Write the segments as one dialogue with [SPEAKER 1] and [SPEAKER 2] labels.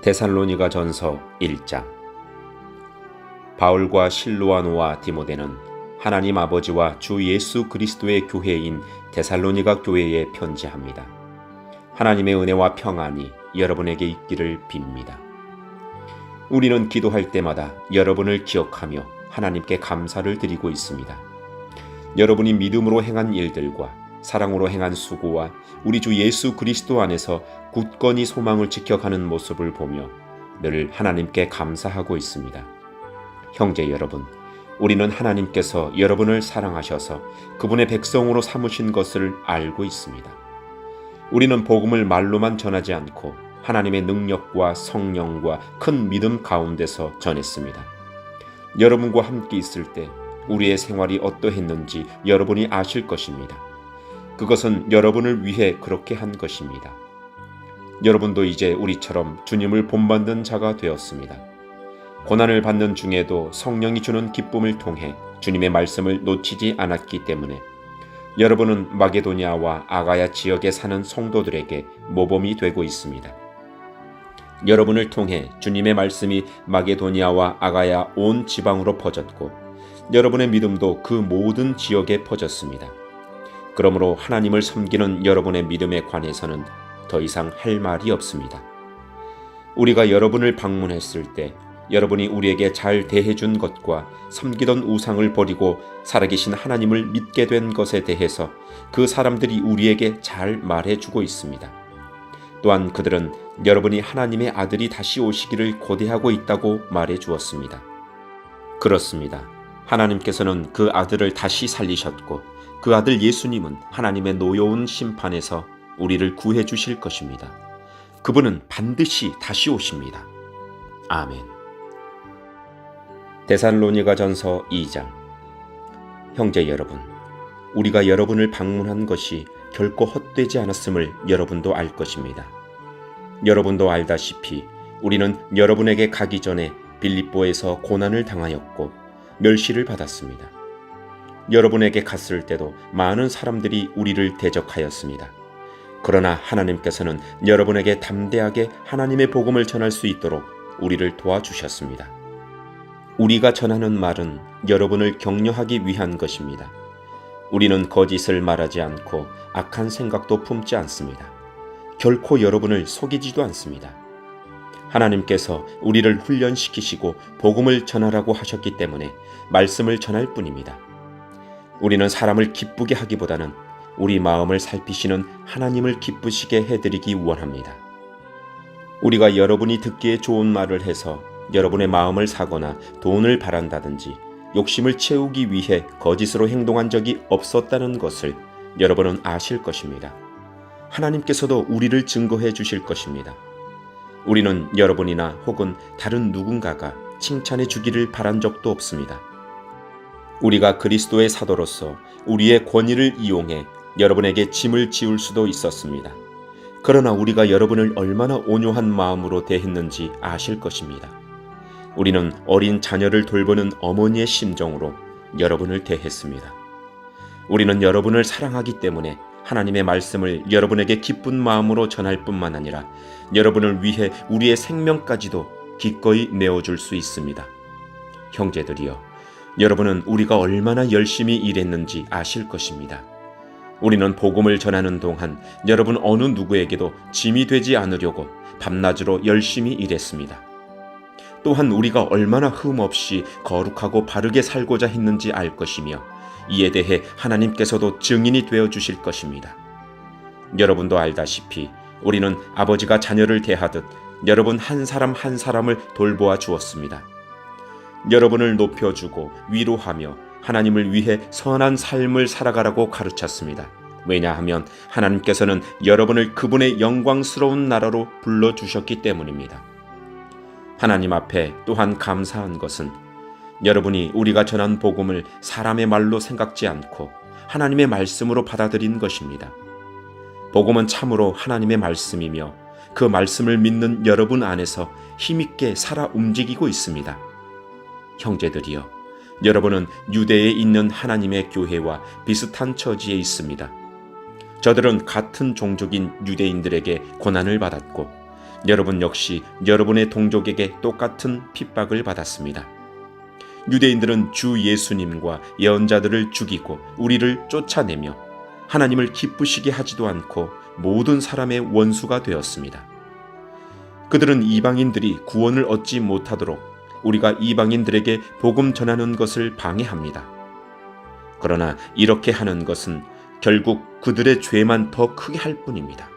[SPEAKER 1] 데살로니가 전서 1장. 바울과 실로아노와 디모데는 하나님 아버지와 주 예수 그리스도의 교회인 데살로니가 교회에 편지합니다. 하나님의 은혜와 평안이 여러분에게 있기를 빕니다. 우리는 기도할 때마다 여러분을 기억하며 하나님께 감사를 드리고 있습니다. 여러분이 믿음으로 행한 일들과 사랑으로 행한 수고와 우리 주 예수 그리스도 안에서 굳건히 소망을 지켜가는 모습을 보며 늘 하나님께 감사하고 있습니다. 형제 여러분, 우리는 하나님께서 여러분을 사랑하셔서 그분의 백성으로 삼으신 것을 알고 있습니다. 우리는 복음을 말로만 전하지 않고 하나님의 능력과 성령과 큰 믿음 가운데서 전했습니다. 여러분과 함께 있을 때 우리의 생활이 어떠했는지 여러분이 아실 것입니다. 그것은 여러분을 위해 그렇게 한 것입니다. 여러분도 이제 우리처럼 주님을 본받는 자가 되었습니다. 고난을 받는 중에도 성령이 주는 기쁨을 통해 주님의 말씀을 놓치지 않았기 때문에 여러분은 마게도냐와 아가야 지역에 사는 성도들에게 모범이 되고 있습니다. 여러분을 통해 주님의 말씀이 마게도냐와 아가야 온 지방으로 퍼졌고 여러분의 믿음도 그 모든 지역에 퍼졌습니다. 그러므로 하나님을 섬기는 여러분의 믿음에 관해서는 더 이상 할 말이 없습니다. 우리가 여러분을 방문했을 때 여러분이 우리에게 잘 대해준 것과 섬기던 우상을 버리고 살아계신 하나님을 믿게 된 것에 대해서 그 사람들이 우리에게 잘 말해주고 있습니다. 또한 그들은 여러분이 하나님의 아들이 다시 오시기를 고대하고 있다고 말해주었습니다. 그렇습니다. 하나님께서는 그 아들을 다시 살리셨고 그 아들 예수님은 하나님의 노여운 심판에서 우리를 구해 주실 것입니다. 그분은 반드시 다시 오십니다. 아멘. 데살로니가 전서 2장. 형제 여러분, 우리가 여러분을 방문한 것이 결코 헛되지 않았음을 여러분도 알 것입니다. 여러분도 알다시피 우리는 여러분에게 가기 전에 빌립보에서 고난을 당하였고 멸시를 받았습니다. 여러분에게 갔을 때도 많은 사람들이 우리를 대적하였습니다. 그러나 하나님께서는 여러분에게 담대하게 하나님의 복음을 전할 수 있도록 우리를 도와주셨습니다. 우리가 전하는 말은 여러분을 격려하기 위한 것입니다. 우리는 거짓을 말하지 않고 악한 생각도 품지 않습니다. 결코 여러분을 속이지도 않습니다. 하나님께서 우리를 훈련시키시고 복음을 전하라고 하셨기 때문에 말씀을 전할 뿐입니다. 우리는 사람을 기쁘게 하기보다는 우리 마음을 살피시는 하나님을 기쁘시게 해드리기 원합니다. 우리가 여러분이 듣기에 좋은 말을 해서 여러분의 마음을 사거나 돈을 바란다든지 욕심을 채우기 위해 거짓으로 행동한 적이 없었다는 것을 여러분은 아실 것입니다. 하나님께서도 우리를 증거해 주실 것입니다. 우리는 여러분이나 혹은 다른 누군가가 칭찬해 주기를 바란 적도 없습니다. 우리가 그리스도의 사도로서 우리의 권위를 이용해 여러분에게 짐을 지울 수도 있었습니다. 그러나 우리가 여러분을 얼마나 온유한 마음으로 대했는지 아실 것입니다. 우리는 어린 자녀를 돌보는 어머니의 심정으로 여러분을 대했습니다. 우리는 여러분을 사랑하기 때문에 하나님의 말씀을 여러분에게 기쁜 마음으로 전할 뿐만 아니라 여러분을 위해 우리의 생명까지도 기꺼이 내어줄 수 있습니다. 형제들이여, 여러분은 우리가 얼마나 열심히 일했는지 아실 것입니다. 우리는 복음을 전하는 동안 여러분 어느 누구에게도 짐이 되지 않으려고 밤낮으로 열심히 일했습니다. 또한 우리가 얼마나 흠없이 거룩하고 바르게 살고자 했는지 알 것이며 이에 대해 하나님께서도 증인이 되어 주실 것입니다. 여러분도 알다시피 우리는 아버지가 자녀를 대하듯 여러분 한 사람 한 사람을 돌보아 주었습니다. 여러분을 높여주고 위로하며 하나님을 위해 선한 삶을 살아가라고 가르쳤습니다. 왜냐하면 하나님께서는 여러분을 그분의 영광스러운 나라로 불러주셨기 때문입니다. 하나님 앞에 또한 감사한 것은 여러분이 우리가 전한 복음을 사람의 말로 생각지 않고 하나님의 말씀으로 받아들인 것입니다. 복음은 참으로 하나님의 말씀이며 그 말씀을 믿는 여러분 안에서 힘있게 살아 움직이고 있습니다. 형제들이여, 여러분은 유대에 있는 하나님의 교회와 비슷한 처지에 있습니다. 저들은 같은 종족인 유대인들에게 고난을 받았고 여러분 역시 여러분의 동족에게 똑같은 핍박을 받았습니다. 유대인들은 주 예수님과 예언자들을 죽이고 우리를 쫓아내며 하나님을 기쁘시게 하지도 않고 모든 사람의 원수가 되었습니다. 그들은 이방인들이 구원을 얻지 못하도록 우리가 이방인들에게 복음 전하는 것을 방해합니다. 그러나 이렇게 하는 것은 결국 그들의 죄만 더 크게 할 뿐입니다.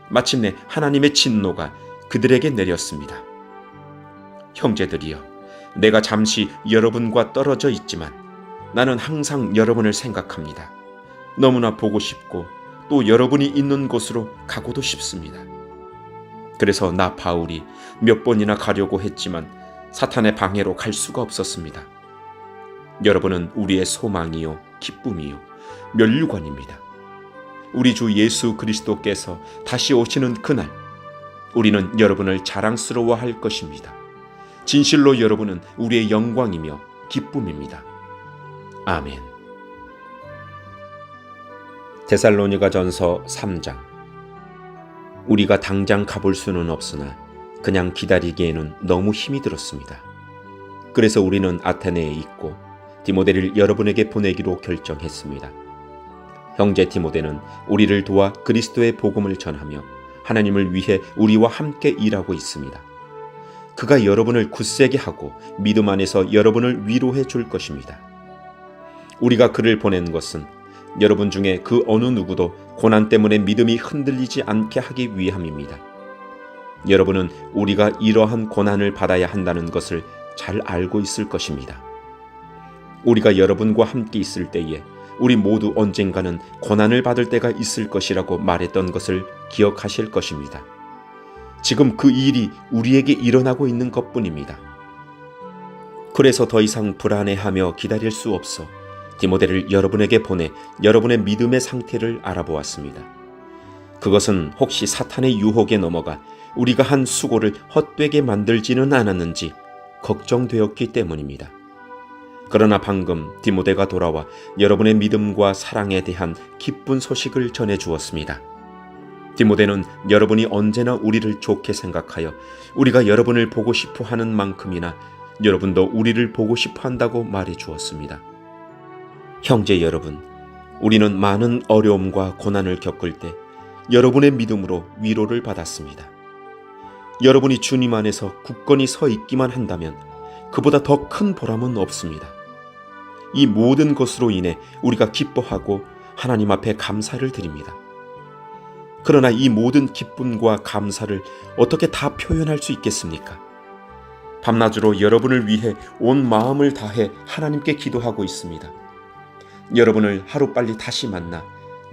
[SPEAKER 1] 마침내 하나님의 진노가 그들에게 내렸습니다. 형제들이여, 내가 잠시 여러분과 떨어져 있지만 나는 항상 여러분을 생각합니다. 너무나 보고 싶고 또 여러분이 있는 곳으로 가고도 싶습니다. 그래서 나 바울이 몇 번이나 가려고 했지만 사탄의 방해로 갈 수가 없었습니다. 여러분은 우리의 소망이요 기쁨이요 면류관입니다. 우리 주 예수 그리스도께서 다시 오시는 그날 우리는 여러분을 자랑스러워할 것입니다. 진실로 여러분은 우리의 영광이며 기쁨입니다. 아멘. 데살로니가전서 3장. 우리가 당장 가볼 수는 없으나 그냥 기다리기에는 너무 힘이 들었습니다. 그래서 우리는 아테네에 있고 디모데를 여러분에게 보내기로 결정했습니다. 형제 디모데는 우리를 도와 그리스도의 복음을 전하며 하나님을 위해 우리와 함께 일하고 있습니다. 그가 여러분을 굳세게 하고 믿음 안에서 여러분을 위로해 줄 것입니다. 우리가 그를 보낸 것은 여러분 중에 그 어느 누구도 고난 때문에 믿음이 흔들리지 않게 하기 위함입니다. 여러분은 우리가 이러한 고난을 받아야 한다는 것을 잘 알고 있을 것입니다. 우리가 여러분과 함께 있을 때에 우리 모두 언젠가는 고난을 받을 때가 있을 것이라고 말했던 것을 기억하실 것입니다. 지금 그 일이 우리에게 일어나고 있는 것뿐입니다. 그래서 더 이상 불안해하며 기다릴 수 없어 디모데를 여러분에게 보내 여러분의 믿음의 상태를 알아보았습니다. 그것은 혹시 사탄의 유혹에 넘어가 우리가 한 수고를 헛되게 만들지는 않았는지 걱정되었기 때문입니다. 그러나 방금 디모데가 돌아와 여러분의 믿음과 사랑에 대한 기쁜 소식을 전해 주었습니다. 디모데는 여러분이 언제나 우리를 좋게 생각하여 우리가 여러분을 보고 싶어 하는 만큼이나 여러분도 우리를 보고 싶어 한다고 말해 주었습니다. 형제 여러분, 우리는 많은 어려움과 고난을 겪을 때 여러분의 믿음으로 위로를 받았습니다. 여러분이 주님 안에서 굳건히 서 있기만 한다면 그보다 더 큰 보람은 없습니다. 이 모든 것으로 인해 우리가 기뻐하고 하나님 앞에 감사를 드립니다. 그러나 이 모든 기쁨과 감사를 어떻게 다 표현할 수 있겠습니까? 밤낮으로 여러분을 위해 온 마음을 다해 하나님께 기도하고 있습니다. 여러분을 하루빨리 다시 만나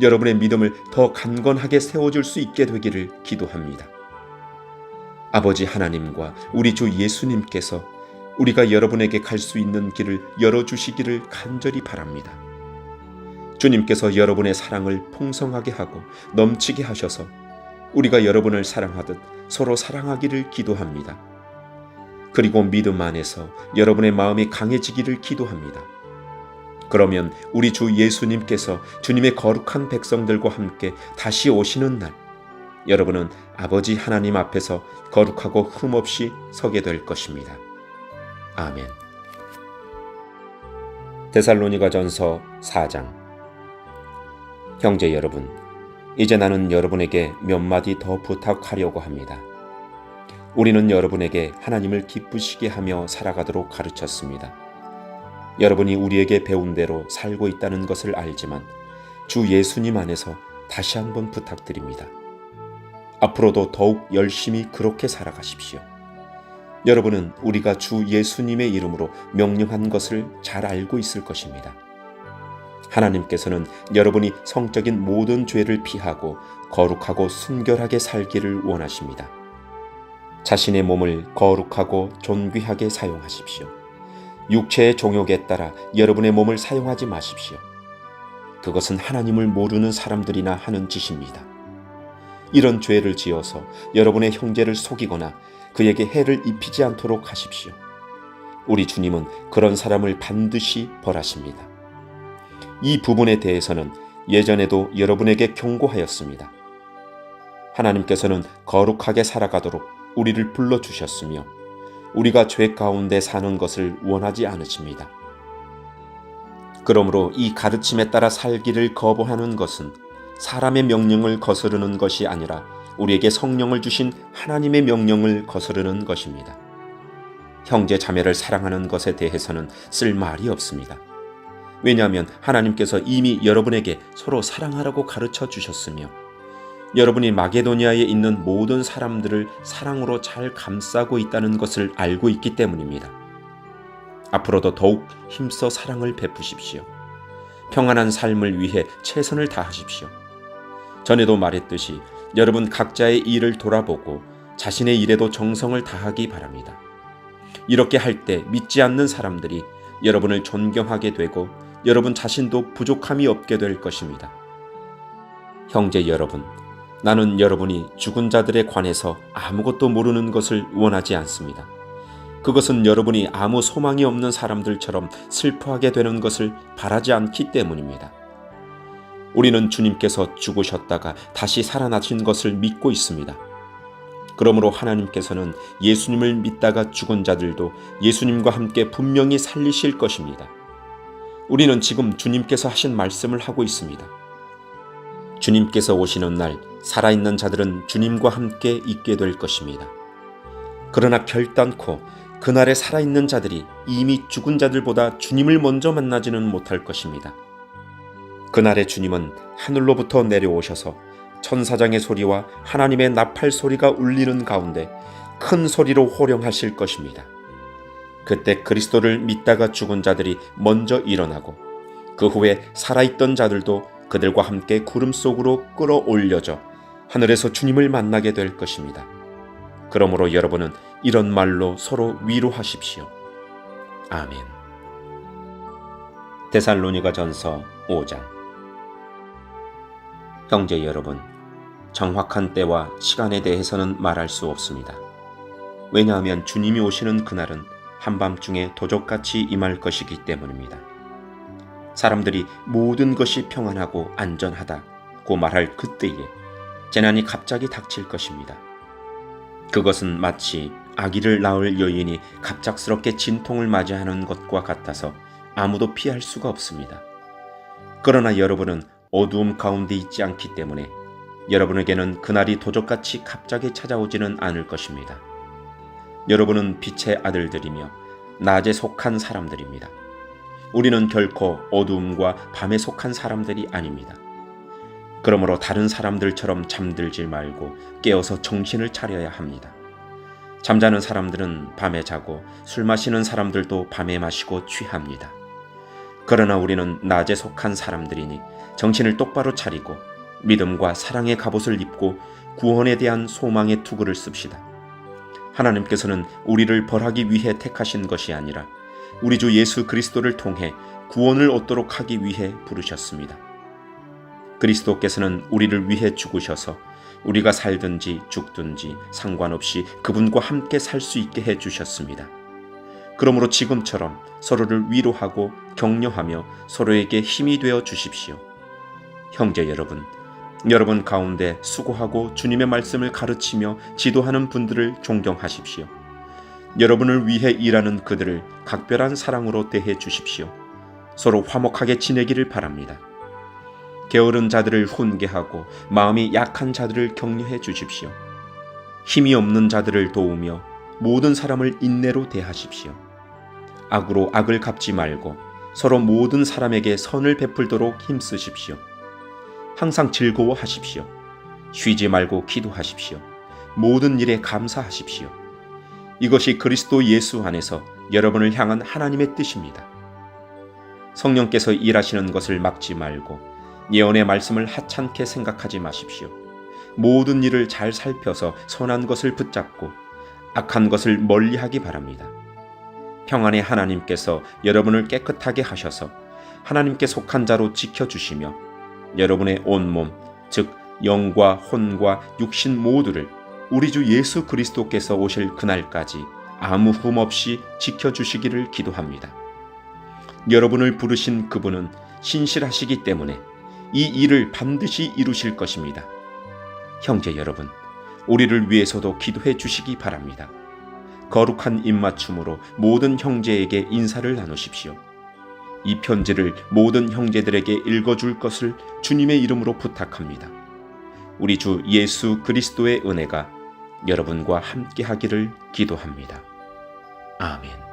[SPEAKER 1] 여러분의 믿음을 더 강건하게 세워줄 수 있게 되기를 기도합니다. 아버지 하나님과 우리 주 예수님께서 우리가 여러분에게 갈 수 있는 길을 열어주시기를 간절히 바랍니다. 주님께서 여러분의 사랑을 풍성하게 하고 넘치게 하셔서 우리가 여러분을 사랑하듯 서로 사랑하기를 기도합니다. 그리고 믿음 안에서 여러분의 마음이 강해지기를 기도합니다. 그러면 우리 주 예수님께서 주님의 거룩한 백성들과 함께 다시 오시는 날 여러분은 아버지 하나님 앞에서 거룩하고 흠없이 서게 될 것입니다. 아멘. 데살로니가전서 4장. 형제 여러분, 이제 나는 여러분에게 몇 마디 더 부탁하려고 합니다. 우리는 여러분에게 하나님을 기쁘시게 하며 살아가도록 가르쳤습니다. 여러분이 우리에게 배운 대로 살고 있다는 것을 알지만 주 예수님 안에서 다시 한번 부탁드립니다. 앞으로도 더욱 열심히 그렇게 살아가십시오. 여러분은 우리가 주 예수님의 이름으로 명령한 것을 잘 알고 있을 것입니다. 하나님께서는 여러분이 성적인 모든 죄를 피하고 거룩하고 순결하게 살기를 원하십니다. 자신의 몸을 거룩하고 존귀하게 사용하십시오. 육체의 종욕에 따라 여러분의 몸을 사용하지 마십시오. 그것은 하나님을 모르는 사람들이나 하는 짓입니다. 이런 죄를 지어서 여러분의 형제를 속이거나 그에게 해를 입히지 않도록 하십시오. 우리 주님은 그런 사람을 반드시 벌하십니다. 이 부분에 대해서는 예전에도 여러분에게 경고하였습니다. 하나님께서는 거룩하게 살아가도록 우리를 불러주셨으며 우리가 죄 가운데 사는 것을 원하지 않으십니다. 그러므로 이 가르침에 따라 살기를 거부하는 것은 사람의 명령을 거스르는 것이 아니라 우리에게 성령을 주신 하나님의 명령을 거스르는 것입니다. 형제 자매를 사랑하는 것에 대해서는 쓸 말이 없습니다. 왜냐하면 하나님께서 이미 여러분에게 서로 사랑하라고 가르쳐 주셨으며 여러분이 마게도니아에 있는 모든 사람들을 사랑으로 잘 감싸고 있다는 것을 알고 있기 때문입니다. 앞으로도 더욱 힘써 사랑을 베푸십시오. 평안한 삶을 위해 최선을 다하십시오. 전에도 말했듯이 여러분 각자의 일을 돌아보고 자신의 일에도 정성을 다하기 바랍니다. 이렇게 할 때 믿지 않는 사람들이 여러분을 존경하게 되고 여러분 자신도 부족함이 없게 될 것입니다. 형제 여러분, 나는 여러분이 죽은 자들에 관해서 아무것도 모르는 것을 원하지 않습니다. 그것은 여러분이 아무 소망이 없는 사람들처럼 슬퍼하게 되는 것을 바라지 않기 때문입니다. 우리는 주님께서 죽으셨다가 다시 살아나신 것을 믿고 있습니다. 그러므로 하나님께서는 예수님을 믿다가 죽은 자들도 예수님과 함께 분명히 살리실 것입니다. 우리는 지금 주님께서 하신 말씀을 하고 있습니다. 주님께서 오시는 날 살아있는 자들은 주님과 함께 있게 될 것입니다. 그러나 결단코 그날에 살아있는 자들이 이미 죽은 자들보다 주님을 먼저 만나지는 못할 것입니다. 그날에 주님은 하늘로부터 내려오셔서 천사장의 소리와 하나님의 나팔 소리가 울리는 가운데 큰 소리로 호령하실 것입니다. 그때 그리스도를 믿다가 죽은 자들이 먼저 일어나고 그 후에 살아있던 자들도 그들과 함께 구름 속으로 끌어올려져 하늘에서 주님을 만나게 될 것입니다. 그러므로 여러분은 이런 말로 서로 위로하십시오. 아멘. 데살로니가전서 5장. 형제 여러분, 정확한 때와 시간에 대해서는 말할 수 없습니다. 왜냐하면 주님이 오시는 그날은 한밤중에 도적같이 임할 것이기 때문입니다. 사람들이 모든 것이 평안하고 안전하다고 말할 그때에 재난이 갑자기 닥칠 것입니다. 그것은 마치 아기를 낳을 여인이 갑작스럽게 진통을 맞이하는 것과 같아서 아무도 피할 수가 없습니다. 그러나 여러분은 어두움 가운데 있지 않기 때문에 여러분에게는 그날이 도적같이 갑자기 찾아오지는 않을 것입니다. 여러분은 빛의 아들들이며 낮에 속한 사람들입니다. 우리는 결코 어두움과 밤에 속한 사람들이 아닙니다. 그러므로 다른 사람들처럼 잠들지 말고 깨어서 정신을 차려야 합니다. 잠자는 사람들은 밤에 자고 술 마시는 사람들도 밤에 마시고 취합니다. 그러나 우리는 낮에 속한 사람들이니 정신을 똑바로 차리고 믿음과 사랑의 갑옷을 입고 구원에 대한 소망의 투구를 씁시다. 하나님께서는 우리를 벌하기 위해 택하신 것이 아니라 우리 주 예수 그리스도를 통해 구원을 얻도록 하기 위해 부르셨습니다. 그리스도께서는 우리를 위해 죽으셔서 우리가 살든지 죽든지 상관없이 그분과 함께 살 수 있게 해주셨습니다. 그러므로 지금처럼 서로를 위로하고 격려하며 서로에게 힘이 되어 주십시오. 형제 여러분 가운데 수고하고 주님의 말씀을 가르치며 지도하는 분들을 존경하십시오. 여러분을 위해 일하는 그들을 각별한 사랑으로 대해 주십시오. 서로 화목하게 지내기를 바랍니다. 게으른 자들을 훈계하고 마음이 약한 자들을 격려해 주십시오. 힘이 없는 자들을 도우며 모든 사람을 인내로 대하십시오. 악으로 악을 갚지 말고 서로 모든 사람에게 선을 베풀도록 힘쓰십시오. 항상 즐거워하십시오. 쉬지 말고 기도하십시오. 모든 일에 감사하십시오. 이것이 그리스도 예수 안에서 여러분을 향한 하나님의 뜻입니다. 성령께서 일하시는 것을 막지 말고 예언의 말씀을 하찮게 생각하지 마십시오. 모든 일을 잘 살펴서 선한 것을 붙잡고 악한 것을 멀리하기 바랍니다. 평안의 하나님께서 여러분을 깨끗하게 하셔서 하나님께 속한 자로 지켜주시며 여러분의 온몸, 즉 영과 혼과 육신 모두를 우리 주 예수 그리스도께서 오실 그날까지 아무 흠 없이 지켜주시기를 기도합니다. 여러분을 부르신 그분은 신실하시기 때문에 이 일을 반드시 이루실 것입니다. 형제 여러분, 우리를 위해서도 기도해 주시기 바랍니다. 거룩한 입맞춤으로 모든 형제에게 인사를 나누십시오. 이 편지를 모든 형제들에게 읽어줄 것을 주님의 이름으로 부탁합니다. 우리 주 예수 그리스도의 은혜가 여러분과 함께 하기를 기도합니다. 아멘.